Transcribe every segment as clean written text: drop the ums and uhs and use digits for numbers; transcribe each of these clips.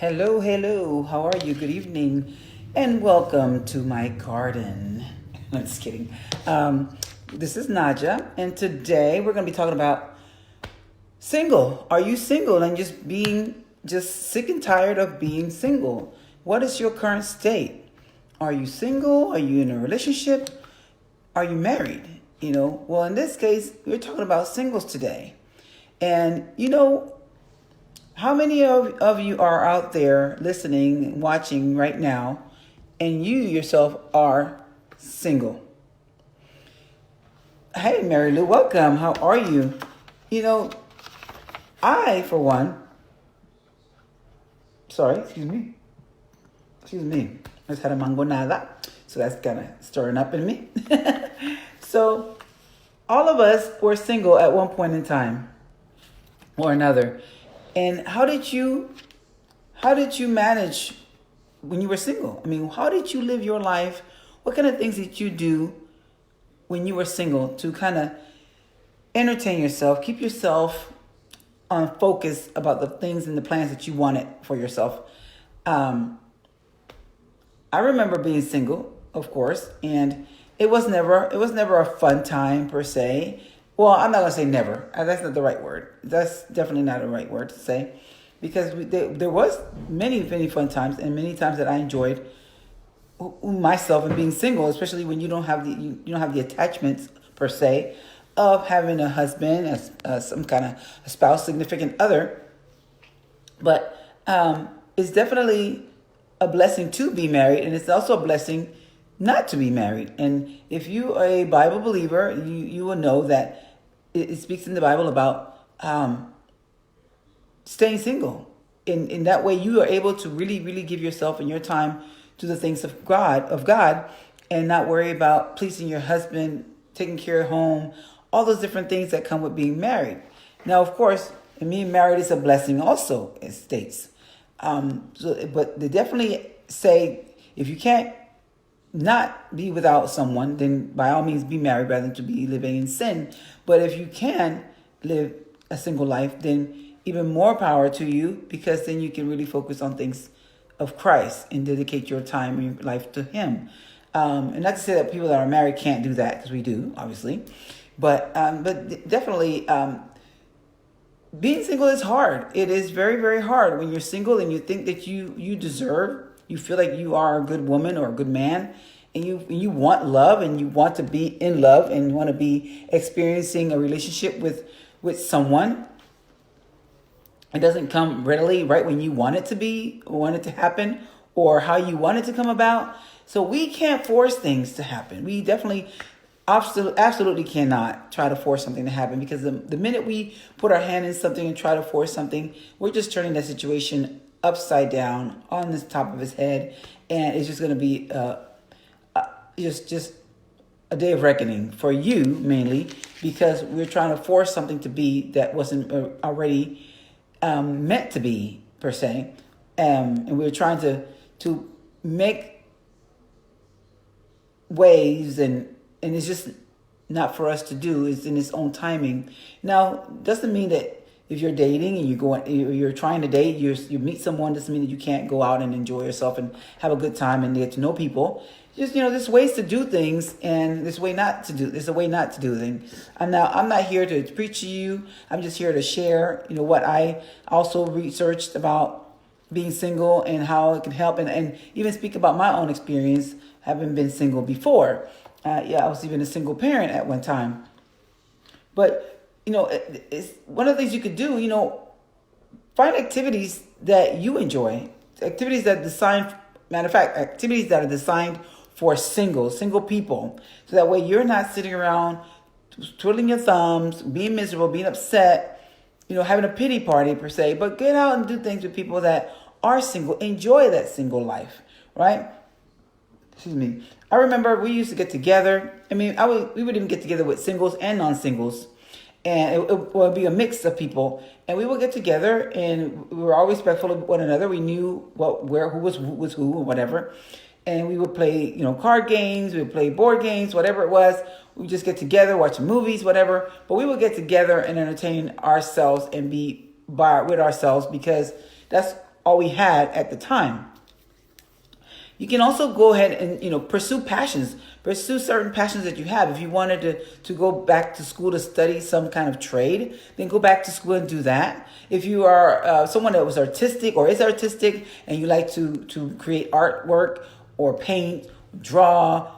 Hello, hello. How are you? Good evening, and welcome to my garden. I'm just kidding. This is Naja, and today we're going to be talking about single. Are you single and just sick and tired of being single? What is your current state? Are you single? Are you in a relationship? Are you married? Well, in this case, we're talking about singles today. And how many of you are out there listening, watching right now, and you yourself are single? Hey, Mary Lou, welcome. How are you? You know, I, for one, sorry, excuse me. I just had a mangonada, so that's kind of stirring up in me. So, all of us were single at one point in time or another. And how did you manage when you were single? I mean, how did you live your life? What kind of things did you do when you were single to kind of entertain yourself, keep yourself on focus about the things and the plans that you wanted for yourself? I remember being single, of course, and it was never a fun time per se. Well, I'm not gonna say never. That's not the right word. That's definitely not the right word to say, because there was many fun times and many times that I enjoyed myself and being single, especially when you don't have the attachments per se of having a husband, as some kind of a spouse, significant other. But it's definitely a blessing to be married, and it's also a blessing not to be married. And if you are a Bible believer, you will know that it speaks in the Bible about staying single. In that way, you are able to really give yourself and your time to the things of God, and not worry about pleasing your husband, taking care of home, all those different things that come with being married. Now, of course, being married is a blessing also, it states. But they definitely say if you can't not be without someone, then by all means be married rather than to be living in sin. But if you can live a single life, then even more power to you, because then you can really focus on things of Christ and dedicate your time and your life to Him. And not to say that people that are married can't do that, because we do, obviously. But definitely, being single is hard. It is very hard when you're single and you think that you deserve. You feel like you are a good woman or a good man, and you want love, and you want to be in love, and you want to be experiencing a relationship with someone. It doesn't come readily right when you want it to be, or want it to happen, or how you want it to come about. So we can't force things to happen. We definitely absolutely cannot try to force something to happen, because the minute we put our hand in something and try to force something, we're just turning that situation upside down on the top of his head, and it's just going to be just a day of reckoning for you, mainly because we're trying to force something to be that wasn't already meant to be per se, and we're trying to make waves, and it's just not for us to do. It's in its own timing. Now, doesn't mean that if you're dating and you're trying to date, you meet someone, doesn't mean that you can't go out and enjoy yourself and have a good time and get to know people. Just, there's ways to do things, and there's a way not to do things. I'm not here to preach to you. I'm just here to share, what I also researched about being single and how it can help, and even speak about my own experience having been single before. I was even a single parent at one time. But it's one of the things you could do. Find activities that you enjoy, activities that activities that are designed for single people, so that way you're not sitting around twiddling your thumbs, being miserable, being upset, having a pity party per se. But get out and do things with people that are single. Enjoy that single life, right? Excuse me. I remember we used to get together. We would even get together with singles and non-singles. And it would be a mix of people. And we would get together, and we were all respectful of one another. We knew who was who, or whatever. And we would play, card games. We would play board games, whatever it was. We would just get together, watch movies, whatever. But we would get together and entertain ourselves and be with ourselves, because that's all we had at the time. You can also go ahead and, pursue passions, pursue certain passions that you have. If you wanted to go back to school to study some kind of trade, then go back to school and do that. If you are someone that was artistic or is artistic and you like to create artwork or paint, draw,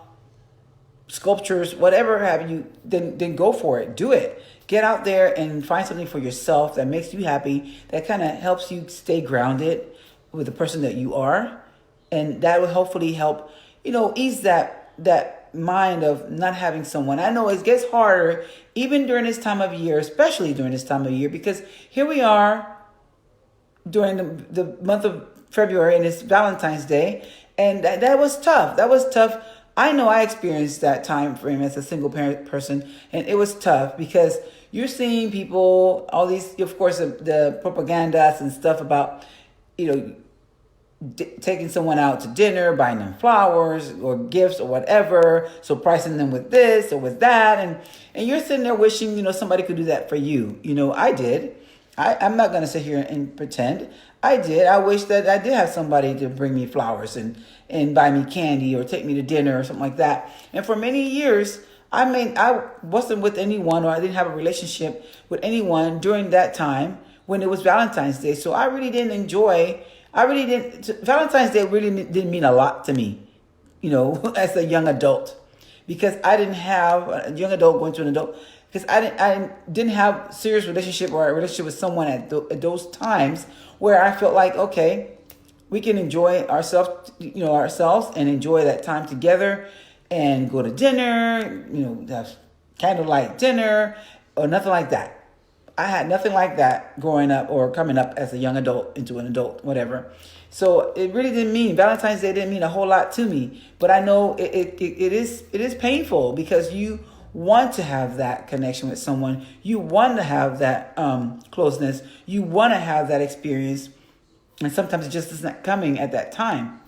sculptures, whatever have you, then go for it. Do it. Get out there and find something for yourself that makes you happy, that kind of helps you stay grounded with the person that you are. And that will hopefully help, ease that mind of not having someone. I know it gets harder even during this time of year, especially during this time of year, because here we are during the month of February and it's Valentine's Day. And that was tough. That was tough. I know I experienced that time frame as a single parent person, and it was tough because you're seeing people, all these, of course, the propagandas and stuff about, taking someone out to dinner, buying them flowers or gifts or whatever, surprising them with this or with that, and you're sitting there wishing somebody could do that for you. I did. I'm not gonna sit here and pretend. I did. I wish that I did have somebody to bring me flowers and buy me candy or take me to dinner or something like that. And for many years, I wasn't with anyone, or I didn't have a relationship with anyone during that time when it was Valentine's Day. So I really didn't enjoy. Valentine's Day really didn't mean a lot to me, as a young adult, because I didn't have a young adult going to an adult, because I didn't have serious relationship or a relationship with someone at those times where I felt like, okay, we can enjoy ourselves and enjoy that time together and go to dinner, have candlelight dinner or nothing like that. I had nothing like that growing up or coming up as a young adult into an adult, whatever. So it really didn't mean, Valentine's Day didn't mean a whole lot to me. But I know it is painful because you want to have that connection with someone. You want to have that closeness. You want to have that experience. And sometimes it just isn't coming at that time.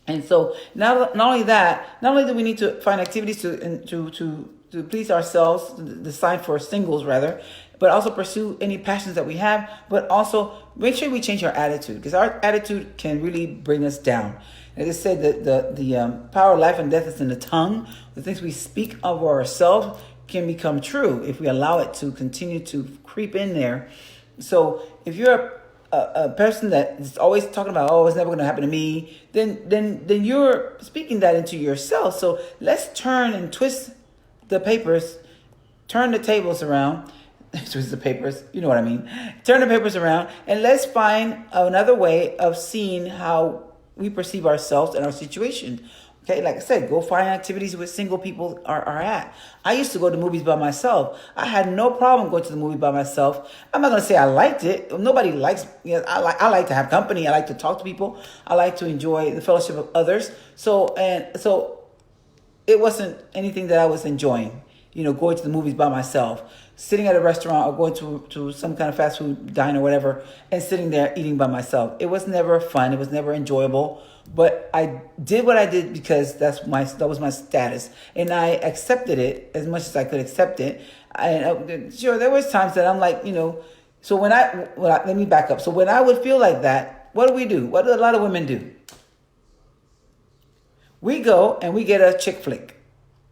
And so not only do we need to find activities to please ourselves, decide for singles rather, but also pursue any passions that we have, but also make sure we change our attitude, because our attitude can really bring us down. As I said, the power of life and death is in the tongue. The things we speak of ourselves can become true if we allow it to continue to creep in there. So if you're a person that is always talking about, it's never going to happen to me, then you're speaking that into yourself. So let's turn and twist the papers, turn the tables around, twist the papers, you know what I mean? Turn the papers around, and let's find another way of seeing how we perceive ourselves and our situation. Okay, like I said, go find activities where single people are at. I used to go to movies by myself. I had no problem going to the movie by myself. I'm not going to say I liked it. Nobody likes, I like to have company. I like to talk to people. I like to enjoy the fellowship of others. So it wasn't anything that I was enjoying, going to the movies by myself, sitting at a restaurant or going to some kind of fast food diner or whatever, and sitting there eating by myself. It was never fun. It was never enjoyable. But I did what I did because that was my status, and I accepted it as much as I could accept it. And sure, there was times that I'm like, So let me back up. So when I would feel like that, what do? What do a lot of women do? We go and we get a chick flick,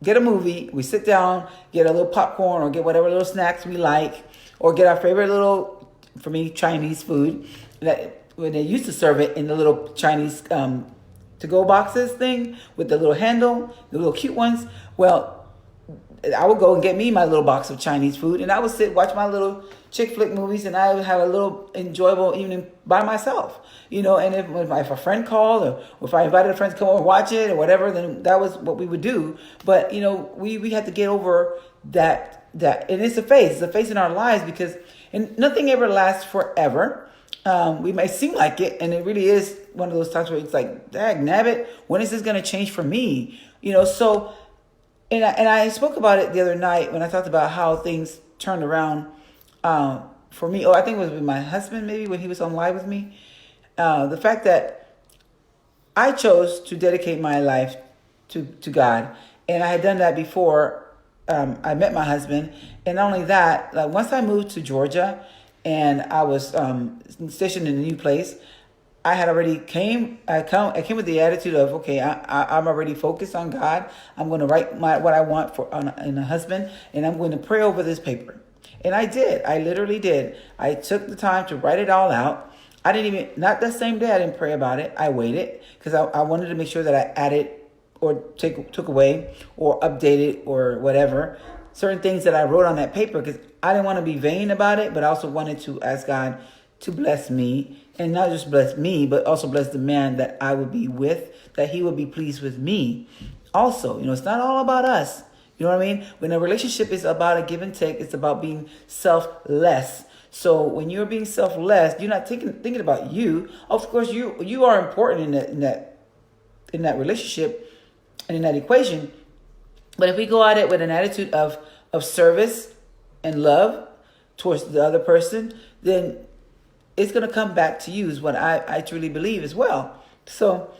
get a movie. We sit down, get a little popcorn or get whatever little snacks we like, or get our favorite little, for me, Chinese food that. When they used to serve it in the little Chinese to-go boxes thing with the little handle, the little cute ones. Well, I would go and get me my little box of Chinese food, and I would watch my little chick flick movies, and I would have a little enjoyable evening by myself. And if a friend called or if I invited a friend to come over and watch it or whatever, then that was what we would do. But, we had to get over that, and it's a phase in our lives and nothing ever lasts forever. We may seem like it, and it really is one of those times where it's like, dag nabbit, when is this going to change for me? So, and I spoke about it the other night when I talked about how things turned around for me. I think it was with my husband, maybe when he was on live with me. The fact that I chose to dedicate my life to God, and I had done that before I met my husband. And not only that, once I moved to Georgia, and I was stationed in a new place, I had already I came with the attitude of, okay, I'm already focused on God. I'm going to write what I want in a husband, and I'm going to pray over this paper. And I did. I literally did. I took the time to write it all out. I didn't even, not that same day, I didn't pray about it. I waited because I wanted to make sure that I added or took away or updated or whatever certain things that I wrote on that paper, because I didn't want to be vain about it, but I also wanted to ask God to bless me, and not just bless me, but also bless the man that I would be with, that he would be pleased with me. Also, it's not all about us. You know what I mean? When a relationship is about a give and take, it's about being selfless. So when you're being selfless, you're not thinking about you. Of course, you are important in that relationship and in that equation. But if we go at it with an attitude of service and love towards the other person, then it's going to come back to you, is what I truly believe as well. So,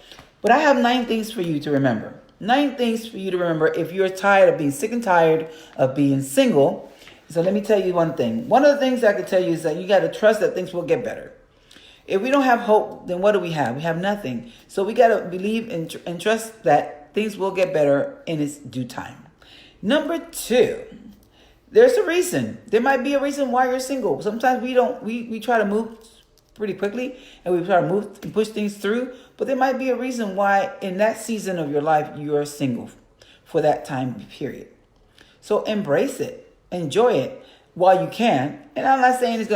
but I have 9 things for you to remember. 9 things for you to remember if you're tired of being sick and tired of being single. So let me tell you one thing. One of the things I can tell you is that you got to trust that things will get better. If we don't have hope, then what do we have? We have nothing. So we got to believe and trust that things will get better in its due time. Number 2, there's a reason. There might be a reason why you're single. Sometimes we try to move pretty quickly and we try to move and push things through, but there might be a reason why in that season of your life you are single for that time period. So embrace it, enjoy it while you can. And I'm not saying it's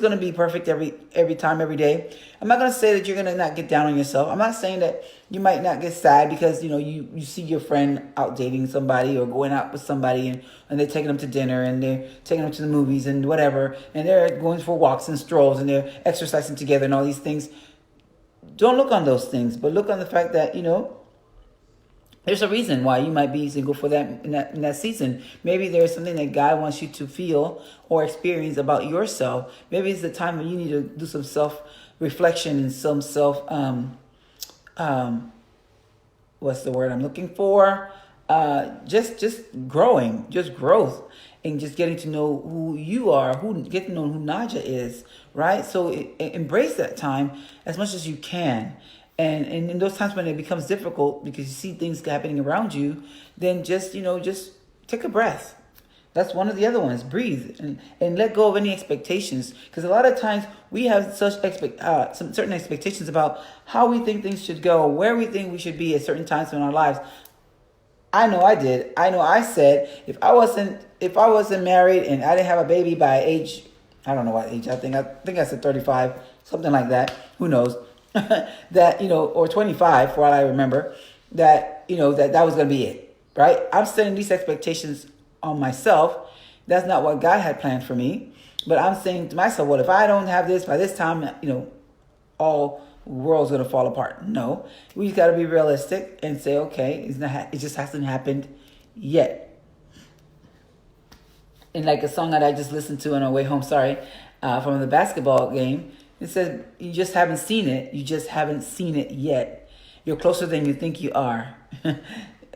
going to be perfect every time, every day. I'm not going to say that you're going to not get down on yourself. I'm not saying that you might not get sad because, you see your friend out dating somebody or going out with somebody and they're taking them to dinner and they're taking them to the movies and whatever. And they're going for walks and strolls and they're exercising together and all these things. Don't look on those things, but look on the fact that, there's a reason why you might be single for that in that season. Maybe there's something that God wants you to feel or experience about yourself. Maybe it's the time when you need to do some self-reflection and some what's the word I'm looking for? Just growing, just growth, and just getting to know who you are, get to know who Naja is, right? So embrace that time as much as you can. And in those times when it becomes difficult because you see things happening around you, then just take a breath. That's one of the other ones. Breathe and let go of any expectations. Because a lot of times we have some certain expectations about how we think things should go, where we think we should be at certain times in our lives. I know I did. I know I said if I wasn't married and I didn't have a baby by age, I don't know what age. I think I said 35, something like that. Who knows? That, or 25 for all I remember, that that was going to be it, right? I'm setting these expectations on myself. That's not what God had planned for me. But I'm saying to myself, well, if I don't have this by this time, all world's going to fall apart. No, we just got to be realistic and say, okay, it just hasn't happened yet. And like a song that I just listened to on our way home, from the basketball game, it says, you just haven't seen it. You just haven't seen it yet. You're closer than you think you are.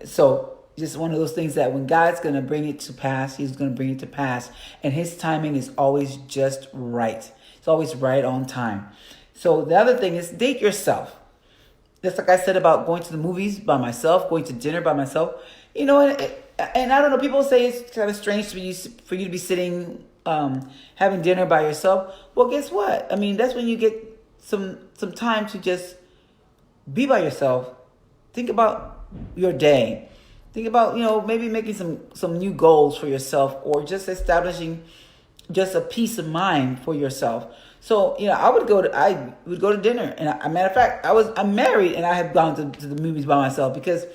So just one of those things that when God's going to bring it to pass, he's going to bring it to pass. And his timing is always just right. It's always right on time. So the other thing is date yourself. Just like I said about going to the movies by myself, going to dinner by myself. And I don't know, people say it's kind of strange for you to be sitting having dinner by yourself. Well, guess what? I mean, that's when you get some time to just be by yourself. Think about your day. Think about, maybe making some new goals for yourself, or just establishing just a peace of mind for yourself. So, I would go to dinner. And a matter of fact, I'm married and I have gone to the movies by myself because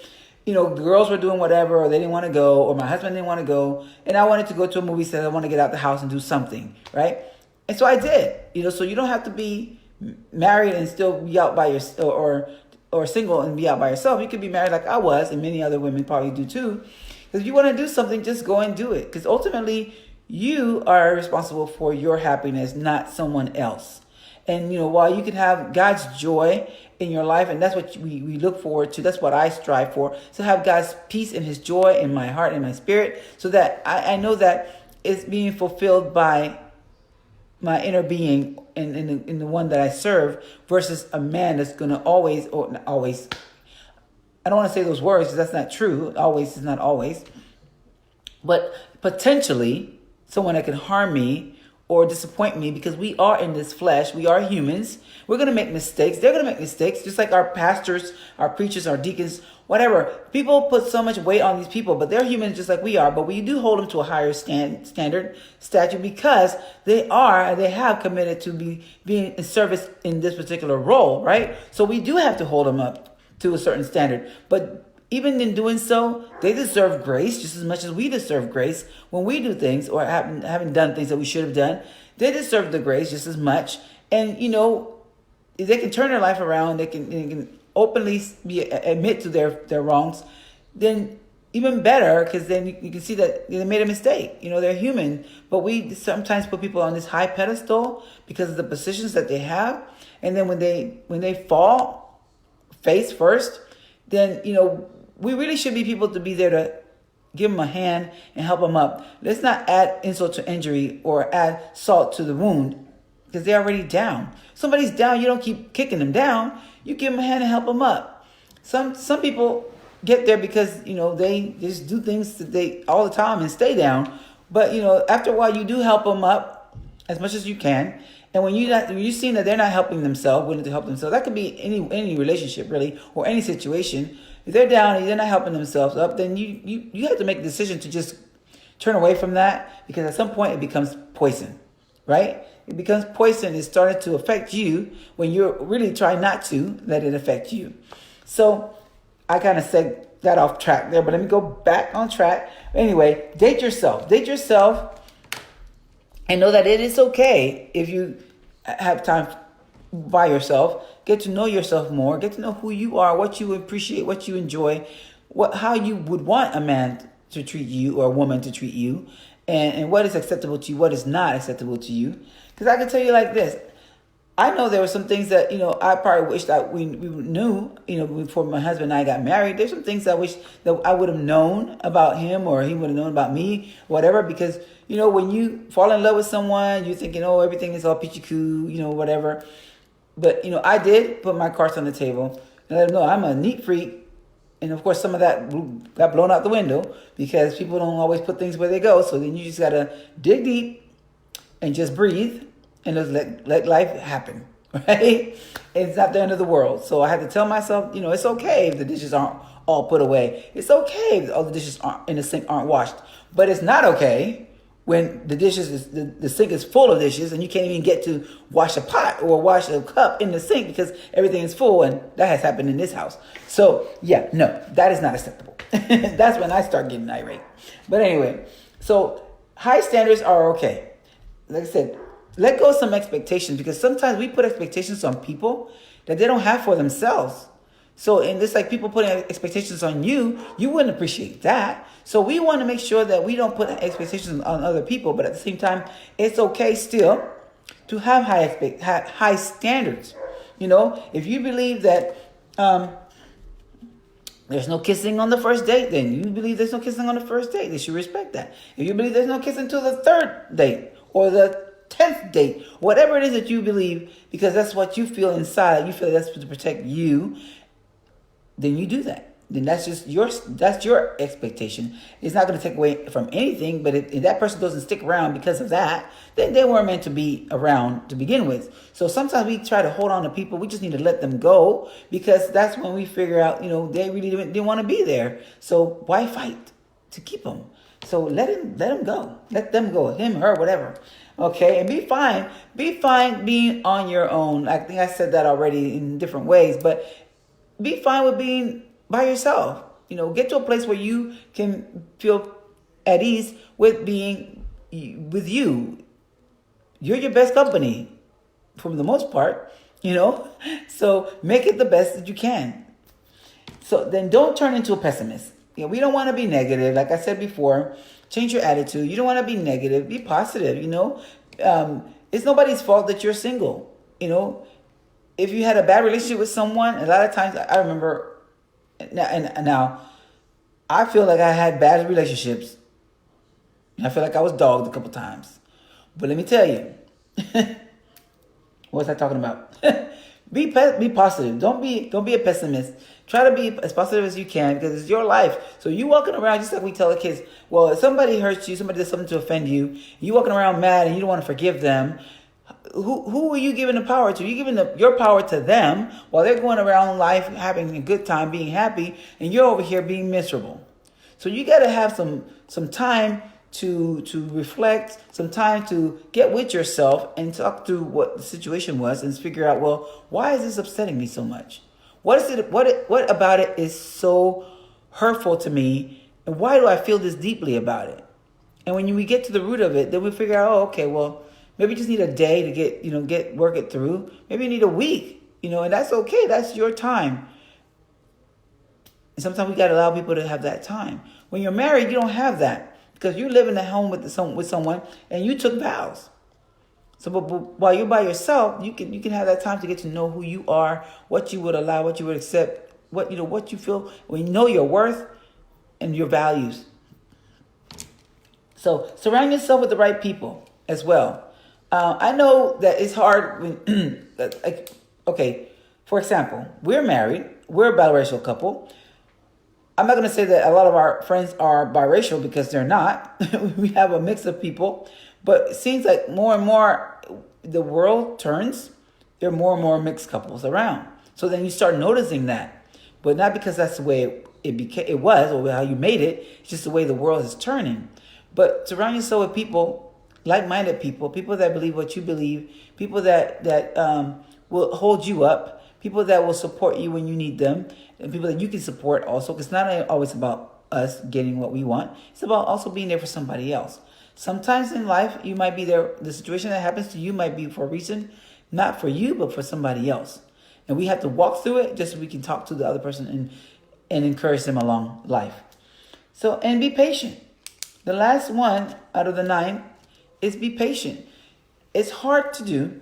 girls were doing whatever, or they didn't want to go, or my husband didn't want to go. And I wanted to go to a movie, so I want to get out the house and do something, right? And so I did, so you don't have to be married and still be out by yourself, or single and be out by yourself. You could be married like I was, and many other women probably do too. Because if you want to do something, just go and do it. Because ultimately, you are responsible for your happiness, not someone else. And, while you can have God's joy in your life, and that's what we look forward to, that's what I strive for, to have God's peace and his joy in my heart and my spirit, so that I know that it's being fulfilled by my inner being in the one that I serve versus a man that's going to always, or not always, I don't want to say those words because that's not true. Always is not always. But potentially someone that can harm me or disappoint me, because we are in this flesh. We are humans. We're going to make mistakes. They're going to make mistakes, just like our pastors, our preachers, our deacons, whatever. People put so much weight on these people, but they're humans just like we are. But we do hold them to a higher standard, statute, because they have committed to being in service in this particular role, right? So we do have to hold them up to a certain standard. But even in doing so, they deserve grace just as much as we deserve grace when we do things or haven't done things that we should have done. They deserve the grace just as much. And, if they can turn their life around, they can openly admit to their wrongs, then even better, because then you can see that they made a mistake. They're human. But we sometimes put people on this high pedestal because of the positions that they have. And then when they fall face first, then, we really should be people to be there to give them a hand and help them up. Let's not add insult to injury or add salt to the wound, because they're already down. Somebody's down, you don't keep kicking them down. You give them a hand and help them up. Some people get there because, they just do things that they all the time and stay down. But, after a while, you do help them up as much as you can. And when you see that they're not helping themselves, willing to help themselves, that could be any relationship really, or any situation. If they're down and they're not helping themselves up, then you have to make a decision to just turn away from that, because at some point it becomes poison, right? It becomes poison. It started to affect you when you're really trying not to let it affect you. So I kind of said that off track there, but let me go back on track. Anyway, date yourself. Date yourself and know that it is okay if you have time by yourself. Get to know yourself more. Get to know who you are, what you appreciate, what you enjoy, how you would want a man to treat you or a woman to treat you, and what is acceptable to you, what is not acceptable to you. Because I can tell you like this. I know there were some things that, I probably wish that we knew, before my husband and I got married. There's some things I wish that I would have known about him, or he would have known about me, whatever. Because, when you fall in love with someone, you're thinking, oh, everything is all peachy koo, whatever. But, I did put my cards on the table and let them know I'm a neat freak. And of course, some of that got blown out the window because people don't always put things where they go. So then you just got to dig deep and just breathe and just let life happen, right? It's not the end of the world. So I had to tell myself, it's okay if the dishes aren't all put away. It's okay if all the dishes in the sink aren't washed. But it's not okay when the sink is full of dishes and you can't even get to wash a pot or wash a cup in the sink because everything is full, and that has happened in this house. So yeah, no, that is not acceptable. That's when I start getting irate. But anyway, so high standards are okay. Like I said, let go of some expectations, because sometimes we put expectations on people that they don't have for themselves. So, and it's like people putting expectations on you, you wouldn't appreciate that. So we want to make sure that we don't put expectations on other people, but at the same time, it's okay still to have high standards. If you believe that there's no kissing on the first date, then you believe there's no kissing on the first date. They should respect that. If you believe there's no kissing until the third date or the 10th date, whatever it is that you believe, because that's what you feel inside, you feel that's to protect you, then you do that. Then that's your expectation. It's not going to take away from anything, but if that person doesn't stick around because of that, then they weren't meant to be around to begin with. So sometimes we try to hold on to people. We just need to let them go, because that's when we figure out, they really didn't want to be there. So why fight to keep them? So let him go. Let them go. Him, her, whatever. Okay, and be fine. Be fine being on your own. I think I said that already in different ways, but be fine with being by yourself. Get to a place where you can feel at ease with being with you. You're your best company for the most part, So make it the best that you can. So then don't turn into a pessimist. We don't want to be negative. Like I said before, change your attitude. You don't want to be negative. Be positive, It's nobody's fault that you're single, If you had a bad relationship with someone, a lot of times I remember, and now I feel like I had bad relationships. I feel like I was dogged a couple times. But let me tell you, What's I talking about? Be positive. Don't be a pessimist. Try to be as positive as you can because it's your life. So you walking around just like we tell the kids. Well, if somebody hurts you, somebody does something to offend you, you walking around mad and you don't want to forgive them. Who are you giving the power to? You're giving your power to them while they're going around life having a good time, being happy, and you're over here being miserable. So you got to have some time to reflect, some time to get with yourself and talk through what the situation was and figure out, well, why is this upsetting me so much? What is it? What about it is so hurtful to me, and why do I feel this deeply about it? And when we get to the root of it, then we figure out, oh, okay, well, maybe you just need a day to work it through. Maybe you need a week, and that's okay. That's your time. And sometimes we got to allow people to have that time. When you're married, you don't have that because you live in a home with someone and you took vows. So, but while you're by yourself, you can have that time to get to know who you are, what you would allow, what you would accept, what you feel when you know your worth and your values. So, surround yourself with the right people as well. I know that it's hard when, okay, for example, we're married, we're a biracial couple. I'm not going to say that a lot of our friends are biracial because they're not. We have a mix of people, but it seems like more and more the world turns, there are more and more mixed couples around. So then you start noticing that, but not because that's the way it was or how you made it. It's just the way the world is turning. But surround yourself with people, like-minded people that believe what you believe, people that will hold you up, people that will support you when you need them, and people that you can support also. Because it's not always about us getting what we want. It's about also being there for somebody else. Sometimes in life, you might be there. The situation that happens to you might be for a reason, not for you, but for somebody else. And we have to walk through it just so we can talk to the other person and encourage them along life. So, and be patient. The last one out of the 9 is be patient. It's hard to do.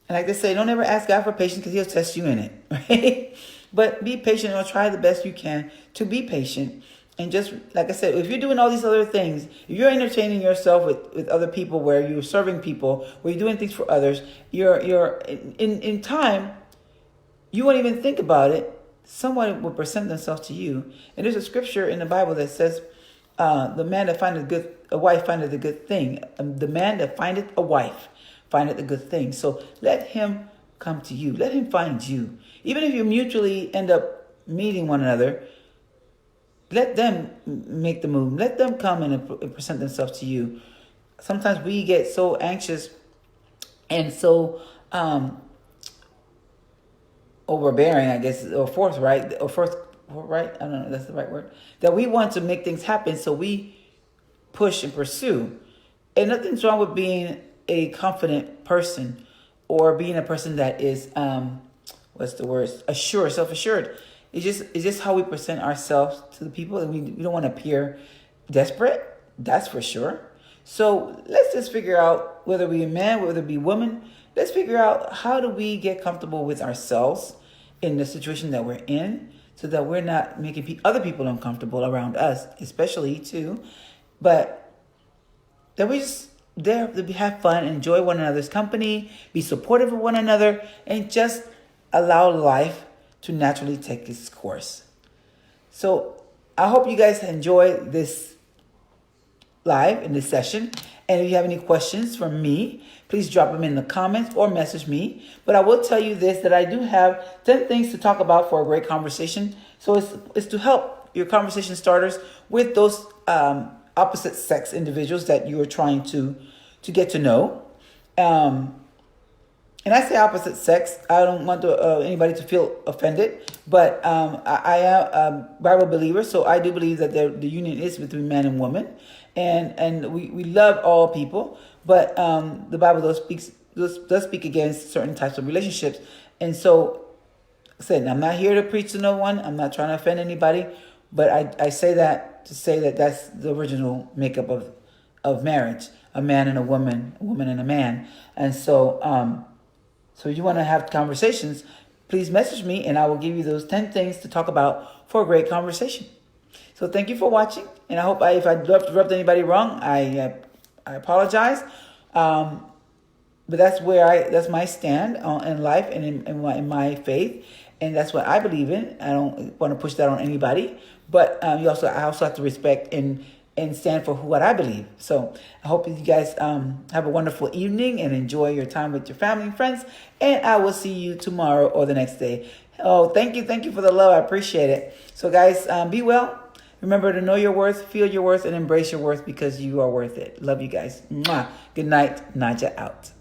And like they say, don't ever ask God for patience because he'll test you in it, right? But be patient or try the best you can to be patient. And just, like I said, if you're doing all these other things, if you're entertaining yourself with other people, where you're serving people, where you're doing things for others, you're in time, you won't even think about it. Someone will present themselves to you. And there's a scripture in the Bible that says, the man that findeth a wife findeth a good thing. The man that findeth a wife findeth a good thing. So let him come to you. Let him find you. Even if you mutually end up meeting one another, let them make the move. Let them come and present themselves to you. Sometimes we get so anxious and so overbearing, I guess, or forthright, I don't know if that's the right word, that we want to make things happen, so we push and pursue. And nothing's wrong with being a confident person or being a person that is, self-assured. It's just how we present ourselves to the people, and we don't want to appear desperate. That's for sure. So let's just figure out, whether we be man, whether it be woman, let's figure out how do we get comfortable with ourselves in the situation that we're in, so that we're not making other people uncomfortable around us, especially too. But that we just there to have fun, enjoy one another's company, be supportive of one another, and just allow life to naturally take its course. So I hope you guys enjoy this live in this session. And if you have any questions for me, please drop them in the comments or message me. But I will tell you this, that I do have 10 things to talk about for a great conversation. So it's to help your conversation starters with those opposite sex individuals that you are trying to get to know. And I say opposite sex, I don't want anybody to feel offended, but I am a Bible believer, so I do believe that the union is between man and woman, and we love all people, but the Bible does speak against certain types of relationships. And so, I said, I'm not here to preach to no one, I'm not trying to offend anybody, but I say that to say that that's the original makeup of marriage, a man and a woman and a man. And so, so if you want to have conversations, please message me and I will give you those 10 things to talk about for a great conversation. So thank you for watching. And I hope if I rubbed anybody wrong, I apologize. But but that's my stand in life and in my faith, and that's what I believe in. I don't want to push that on anybody, but I also have to respect and stand for what I believe. So I hope you guys have a wonderful evening and enjoy your time with your family and friends. And I will see you tomorrow or the next day. Oh, thank you for the love. I appreciate it. So guys, be well. Remember to know your worth, feel your worth, and embrace your worth because you are worth it. Love you guys. Mwah. Good night. Naja out.